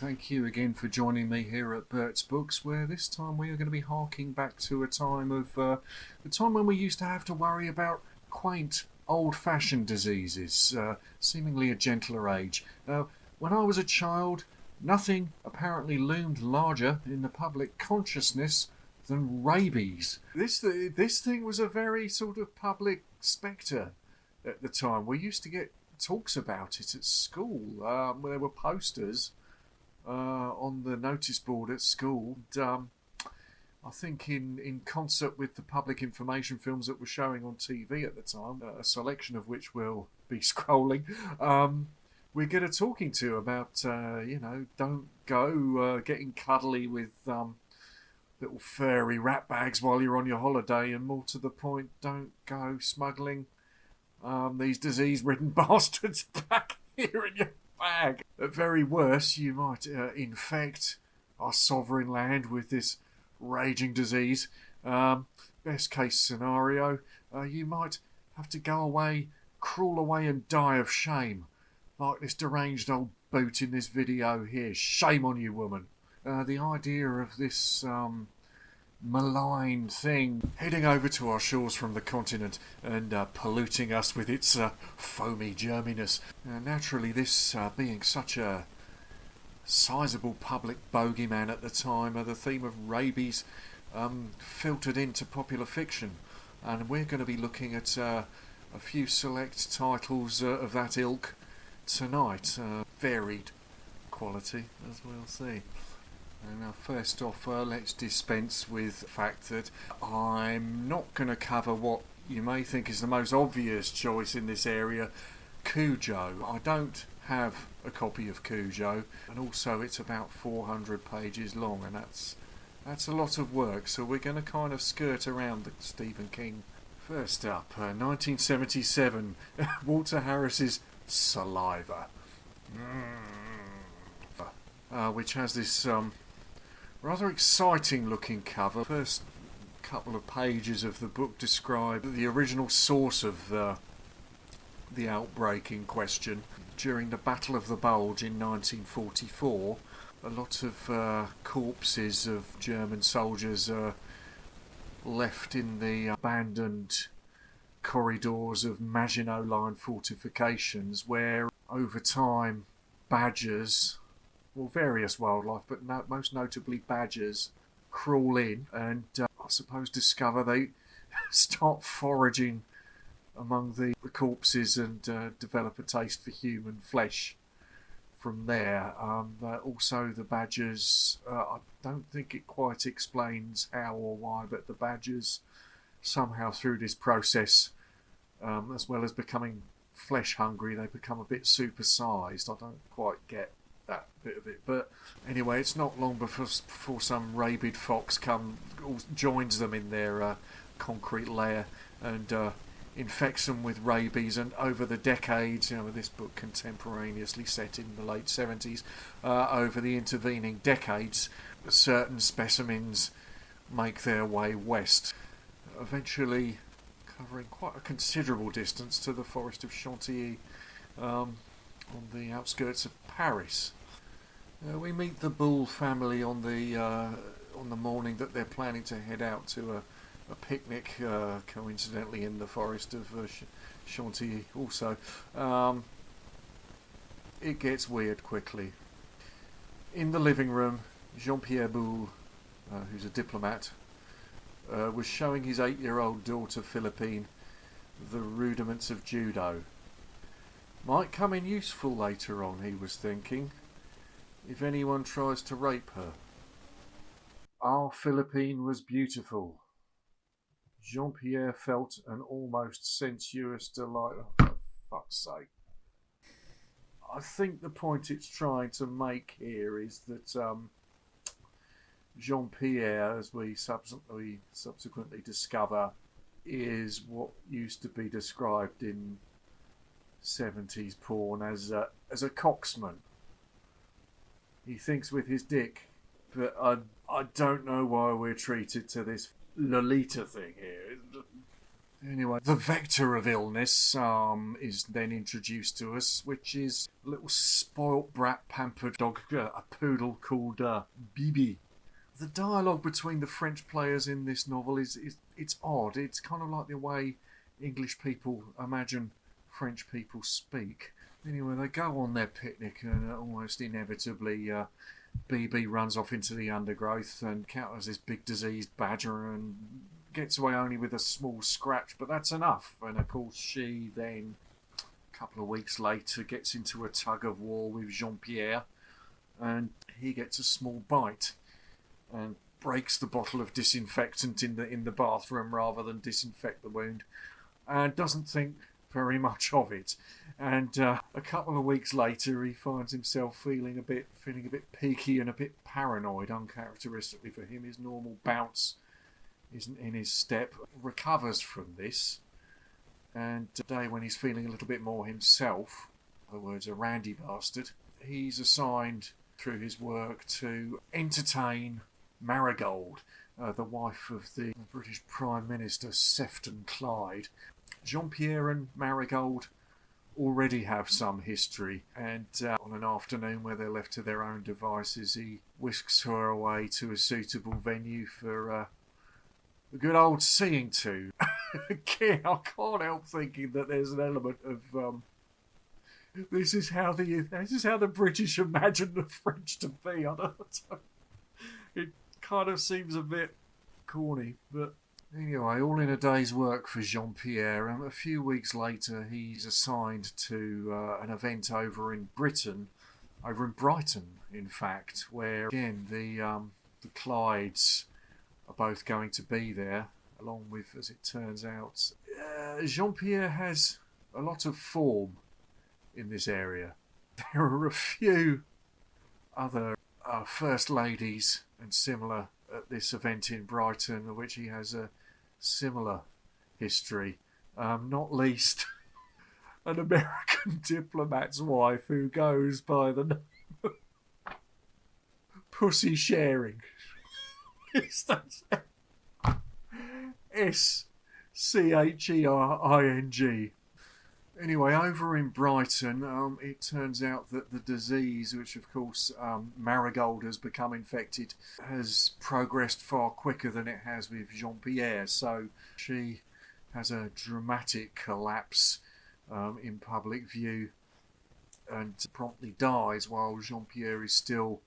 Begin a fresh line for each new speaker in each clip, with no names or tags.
thank you again for joining me here at Bert's Books, where this time we are going to be harking back to a time of the time when we used to have to worry about quaint, old-fashioned diseases, seemingly a gentler age. When I was a child, nothing apparently loomed larger in the public consciousness than rabies. This thing was a very sort of public spectre at the time. We used to get talks about it at school. There were posters on the notice board at school. I think in concert with the public information films that were showing on TV at the time, a selection of which we'll be scrolling, we get a talking to about, don't go getting cuddly with little furry rat bags while you're on your holiday, and more to the point, don't go smuggling these disease-ridden bastards back here in your bag. At very worst, you might infect our sovereign land with this raging disease. Best case scenario, you might have to go away, crawl away and die of shame, like this deranged old boot in this video here. Shame on you, woman. The idea of this malign thing heading over to our shores from the continent and polluting us with its foamy germiness. Naturally, this being such a sizable public bogeyman at the time, the theme of rabies filtered into popular fiction, and we're going to be looking at a few select titles of that ilk tonight. Varied quality, as we'll see. Now, first off, let's dispense with the fact that I'm not going to cover what you may think is the most obvious choice in this area, Cujo. I don't have a copy of Cujo, and also it's about 400 pages long, and that's a lot of work, so we're going to kind of skirt around the Stephen King. First up, 1977, Walter Harris's Saliva, which has this rather exciting looking cover. First couple of pages of the book describe the original source of the outbreak in question. During the Battle of the Bulge in 1944, a lot of corpses of German soldiers left in the abandoned corridors of Maginot Line fortifications, where over time badgers, well, various wildlife, but most notably badgers, crawl in and I suppose discover they start foraging among the corpses and develop a taste for human flesh from there. Also the badgers, I don't think it quite explains how or why, but the badgers somehow through this process, as well as becoming flesh hungry, they become a bit supersized. I don't quite get that bit of it, but anyway, it's not long before some rabid fox joins them in their concrete lair and infects them with rabies. And over the decades, this book contemporaneously set in the late 70s, over the intervening decades, certain specimens make their way west, eventually covering quite a considerable distance to the forest of Chantilly, on the outskirts of Paris. We meet the Bull family on the morning that they're planning to head out to a picnic, coincidentally in the forest of Chantilly also. It gets weird quickly. In the living room, Jean-Pierre Bull, who's a diplomat, was showing his 8-year-old daughter Philippine the rudiments of judo. Might come in useful later on, he was thinking, if anyone tries to rape her. Our Philippine was beautiful. Jean-Pierre felt an almost sensuous delight. Oh, for fuck's sake. I think the point it's trying to make here is that Jean-Pierre, as we subsequently discover, is what used to be described in 70s porn as a cocksman. He thinks with his dick, but I don't know why we're treated to this Lolita thing here. Anyway, the vector of illness is then introduced to us, which is a little spoilt brat pampered dog, a poodle called Bibi. The dialogue between the French players in this novel is it's odd. It's kind of like the way English people imagine French people speak. Anyway, they go on their picnic and almost inevitably BB runs off into the undergrowth and encounters this big diseased badger and gets away only with a small scratch, but that's enough. And of course she then, a couple of weeks later, gets into a tug of war with Jean-Pierre and he gets a small bite and breaks the bottle of disinfectant in the bathroom rather than disinfect the wound, and doesn't think very much of it. And a couple of weeks later, he finds himself feeling a bit peaky and a bit paranoid, uncharacteristically for him. His normal bounce isn't in his step. Recovers from this, and today, when he's feeling a little bit more himself, in other words, a randy bastard, he's assigned through his work to entertain Marigold, the wife of the British Prime Minister Sefton Clyde. Jean-Pierre and Marigold already have some history, and on an afternoon where they're left to their own devices, he whisks her away to a suitable venue for a good old seeing to. Again, I can't help thinking that there's an element of this is how the British imagine the French to be. I don't know. It kind of seems a bit corny, but anyway, all in a day's work for Jean-Pierre, and a few weeks later he's assigned to an event over in Britain, over in Brighton, in fact, where again the Clydes are both going to be there, along with, as it turns out, Jean-Pierre has a lot of form in this area. There are a few other first ladies and similar at this event in Brighton, of which he has a similar history, not least an American diplomat's wife who goes by the name of Pussy Sharing. SCHERING. Anyway, over in Brighton, it turns out that the disease, which of course Marigold has become infected, has progressed far quicker than it has with Jean-Pierre. So she has a dramatic collapse in public view and promptly dies, while Jean-Pierre is still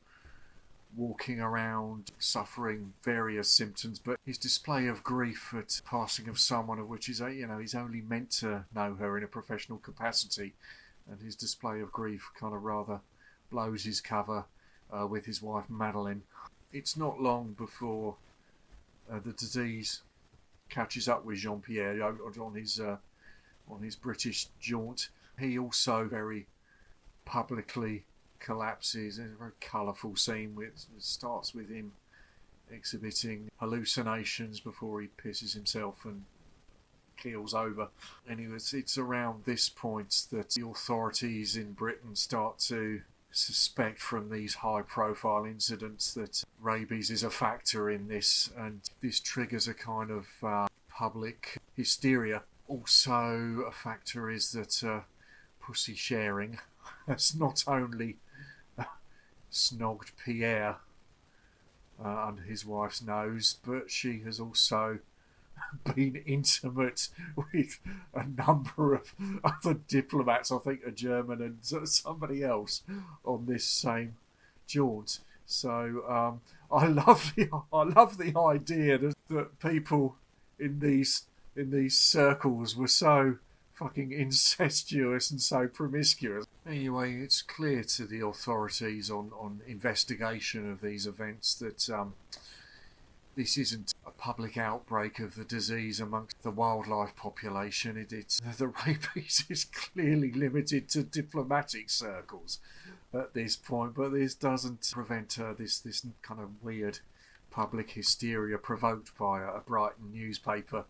walking around suffering various symptoms, but his display of grief at passing of someone of which he's only meant to know her in a professional capacity, and his display of grief kind of rather blows his cover with his wife Madeline. It's not long before the disease catches up with Jean-Pierre on his British jaunt. He also very publicly collapses in a very colourful scene. It starts with him exhibiting hallucinations before he pisses himself and keels over. Anyway, it's around this point that the authorities in Britain start to suspect from these high-profile incidents that rabies is a factor in this, and this triggers a kind of public hysteria. Also, a factor is that Pussy Sharing has not only snogged Pierre under his wife's nose, but she has also been intimate with a number of other diplomats, I think a German and somebody else, on this same jaunt. So I love the idea that people in these circles were so fucking incestuous and so promiscuous. Anyway, it's clear to the authorities on investigation of these events that this isn't a public outbreak of the disease amongst the wildlife population. The rabies is clearly limited to diplomatic circles at this point, but this doesn't prevent this kind of weird public hysteria provoked by a Brighton newspaper,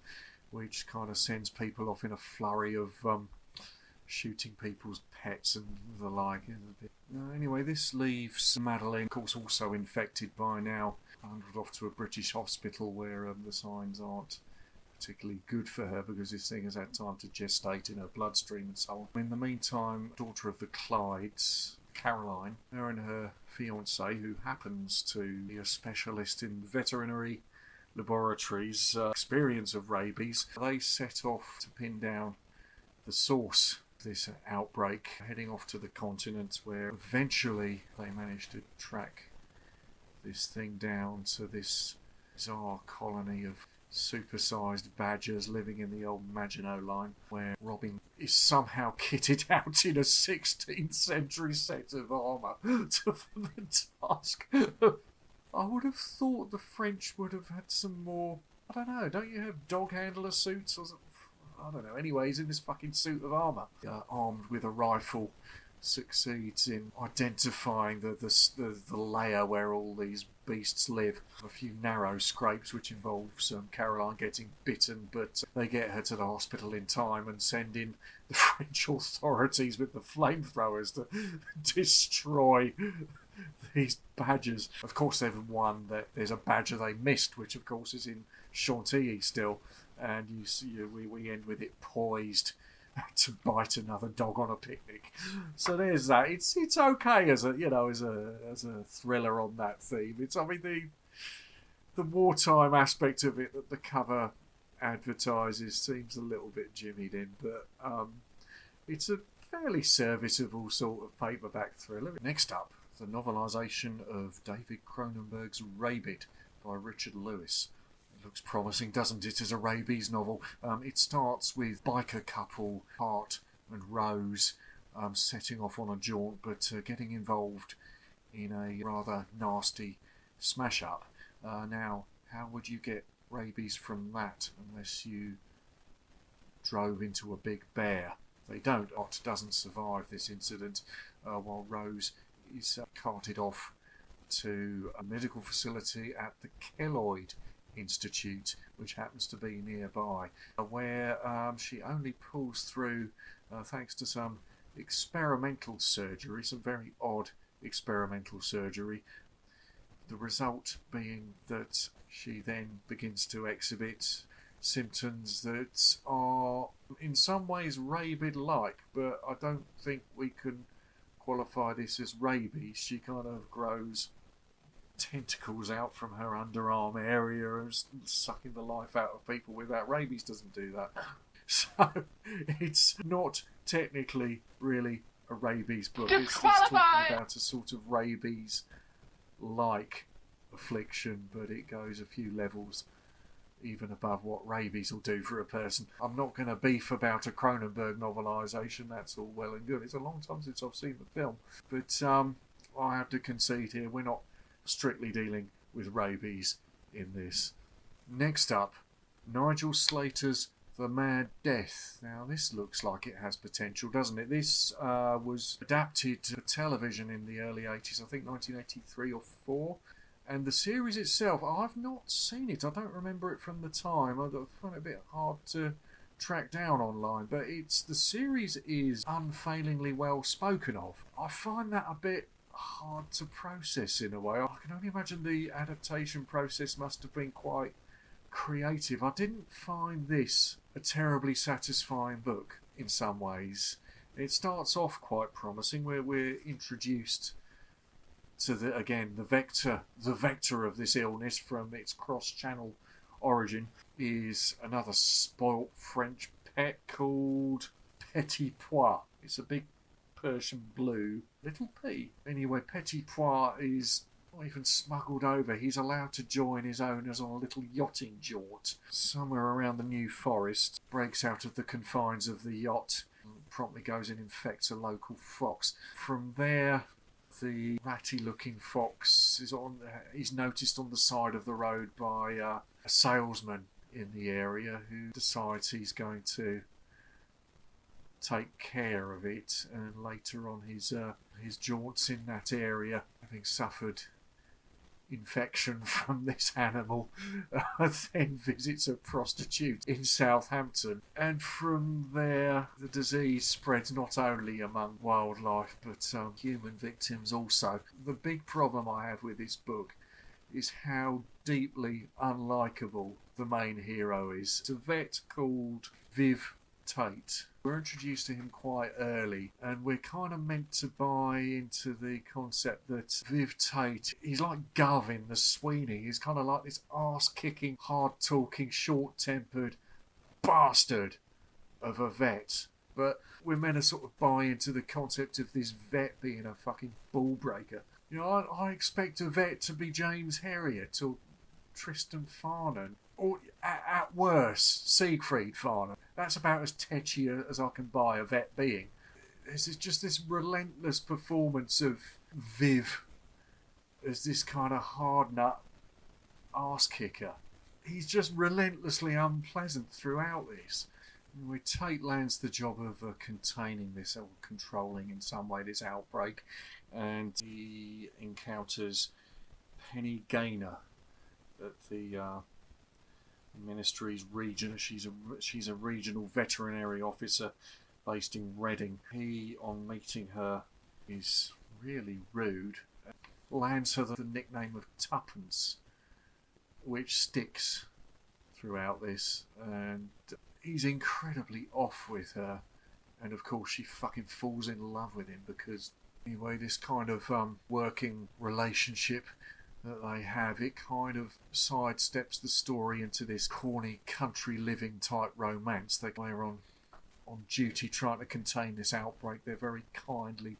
which kind of sends people off in a flurry of shooting people's pets and the like. Anyway, this leaves Madeline, of course, also infected by now, bundled off to a British hospital where the signs aren't particularly good for her because this thing has had time to gestate in her bloodstream and so on. In the meantime, daughter of the Clydes, Caroline, her and her fiancé, who happens to be a specialist in veterinary laboratories, experience of rabies, they set off to pin down the source of this outbreak, heading off to the continent, where eventually they managed to track this thing down to this bizarre colony of supersized badgers living in the old Maginot Line, where Robin is somehow kitted out in a 16th century set of armour for the task. I would have thought the French would have had some more, I don't know, don't you have dog handler suits? Or I don't know. Anyway, he's in this fucking suit of armour, armed with a rifle, succeeds in identifying the layer where all these beasts live. A few narrow scrapes which involve Caroline getting bitten, but they get her to the hospital in time and send in the French authorities with the flamethrowers to destroy these badgers. Of course, there's a badger they missed, which of course is in Chantilly still, and we end with it poised to bite another dog on a picnic. So there's that. It's okay as a thriller on that theme. The wartime aspect of it that the cover advertises seems a little bit jimmied in, but it's a fairly serviceable sort of paperback thriller. Next up, the novelisation of David Cronenberg's Rabid by Richard Lewis. Looks promising, doesn't it, as a rabies novel? It starts with biker couple Hart and Rose setting off on a jaunt, but getting involved in a rather nasty smash-up. Now, how would you get rabies from that unless you drove into a big bear? They don't. Hart doesn't survive this incident, while Rose is carted off to a medical facility at the Keloid Institute, which happens to be nearby, where she only pulls through thanks to some experimental surgery, some very odd experimental surgery. The result being that she then begins to exhibit symptoms that are in some ways rabid-like, but I don't think we can qualify this as rabies. She kind of grows tentacles out from her underarm area and sucking the life out of people without. Rabies doesn't do that. So it's not technically really a rabies book. It's talking about a sort of rabies-like affliction, but it goes a few levels even above what rabies will do for a person. I'm not going to beef about a Cronenberg novelisation. That's all well and good. It's a long time since I've seen the film. But I have to concede here, we're not strictly dealing with rabies in this. Next up, Nigel Slater's The Mad Death. Now this looks like it has potential, doesn't it? This was adapted to television in the early 80s, I think 1983 or 4. And the series itself, I've not seen it. I don't remember it from the time. I find it a bit hard to track down online, but the series is unfailingly well spoken of. I find that a bit hard to process in a way. I can only imagine the adaptation process must have been quite creative. I didn't find this a terribly satisfying book in some ways. It starts off quite promising, where we're introduced to the vector of this illness from its cross-channel origin is another spoilt French pet called Petit Pois. It's a big Persian blue little pea. Anyway, Petit Pois is not even smuggled over. He's allowed to join his owners on a little yachting jaunt somewhere around the New Forest, breaks out of the confines of the yacht, and promptly goes and infects a local fox. From there, the ratty-looking fox is noticed on the side of the road by a salesman in the area who decides he's going to take care of it, and later on his jaunts in that area, having suffered infection from this animal, then visits a prostitute in Southampton, and from there the disease spreads not only among wildlife but human victims also. The big problem I have with this book is how deeply unlikable the main hero is. It's a vet called Viv Tate. We're introduced to him quite early, and we're kind of meant to buy into the concept that Viv Tate, he's like Gov in The Sweeney. He's kind of like this arse-kicking, hard-talking, short-tempered bastard of a vet. But we're meant to sort of buy into the concept of this vet being a fucking ball breaker. You know, I expect a vet to be James Herriot or Tristan Farnan, or at worst, Siegfried Farnan. That's about as tetchy as I can buy a vet being. This is just this relentless performance of Viv as this kind of hard nut arse kicker. He's just relentlessly unpleasant throughout this. Anyway, Tate lands the job of containing this, or controlling in some way this outbreak, and he encounters Penny Gaynor at the Ministry's region. She's a regional veterinary officer based in Reading. He, on meeting her, is really rude. Lands her the nickname of Tuppence, which sticks throughout this, and he's incredibly off with her, and of course she fucking falls in love with him because anyway, this kind of working relationship that they have, it kind of sidesteps the story into this corny country living type romance. They're on duty trying to contain this outbreak. They're very kindly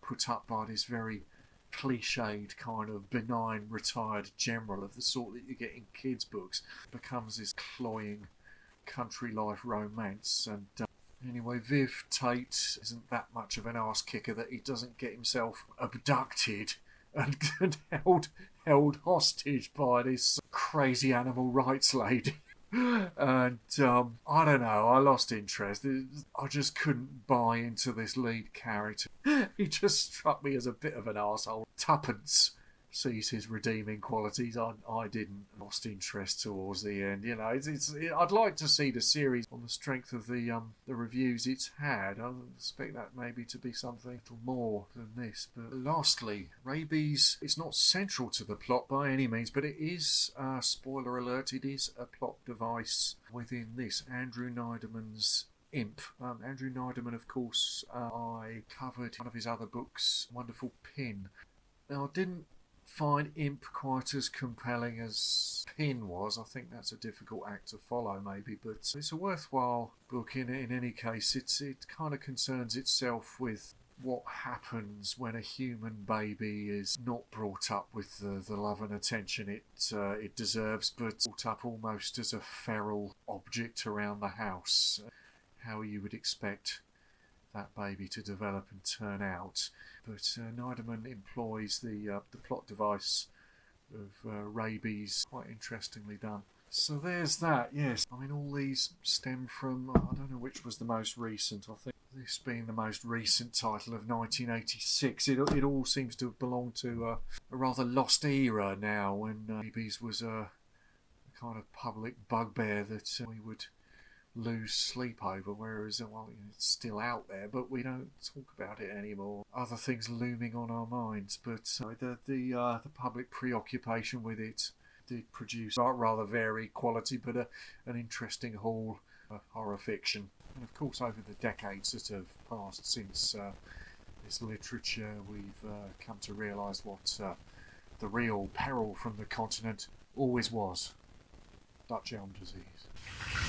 put up by this very cliched kind of benign retired general of the sort that you get in kids' books. It becomes this cloying country life romance, and anyway, Viv Tate isn't that much of an arse kicker that he doesn't get himself abducted and held hostage by this crazy animal rights lady. And I don't know, I lost interest. I just couldn't buy into this lead character. He just struck me as a bit of an arsehole. Tuppence sees his redeeming qualities. I didn't. Lost interest towards the end. You know, I'd like to see the series on the strength of the reviews it's had. I expect that maybe to be something a little more than this. But lastly, Rabies. It's not central to the plot by any means, but it is. Spoiler alert! It is a plot device within this. Andrew Neiderman's Imp. Andrew Neiderman, of course, I covered one of his other books, Wonderful Pin. Now, I didn't find Imp quite as compelling as Pin was. I think that's a difficult act to follow maybe, but it's a worthwhile book in any case. It kind of concerns itself with what happens when a human baby is not brought up with the love and attention it deserves, but brought up almost as a feral object around the house. How you would expect that baby to develop and turn out. But Neiderman employs the plot device of Rabies, quite interestingly done. So there's that, yes. I mean, all these stem from, I don't know which was the most recent. I think this being the most recent title of 1986. It all seems to have belonged to a rather lost era now, when Rabies was a kind of public bugbear that we would lose sleep over, whereas it's still out there, but we don't talk about it anymore. Other things looming on our minds, but the public preoccupation with it did produce rather varied quality, but an interesting haul of horror fiction. And of course, over the decades that have passed since this literature, we've come to realise what the real peril from the continent always was: Dutch elm disease.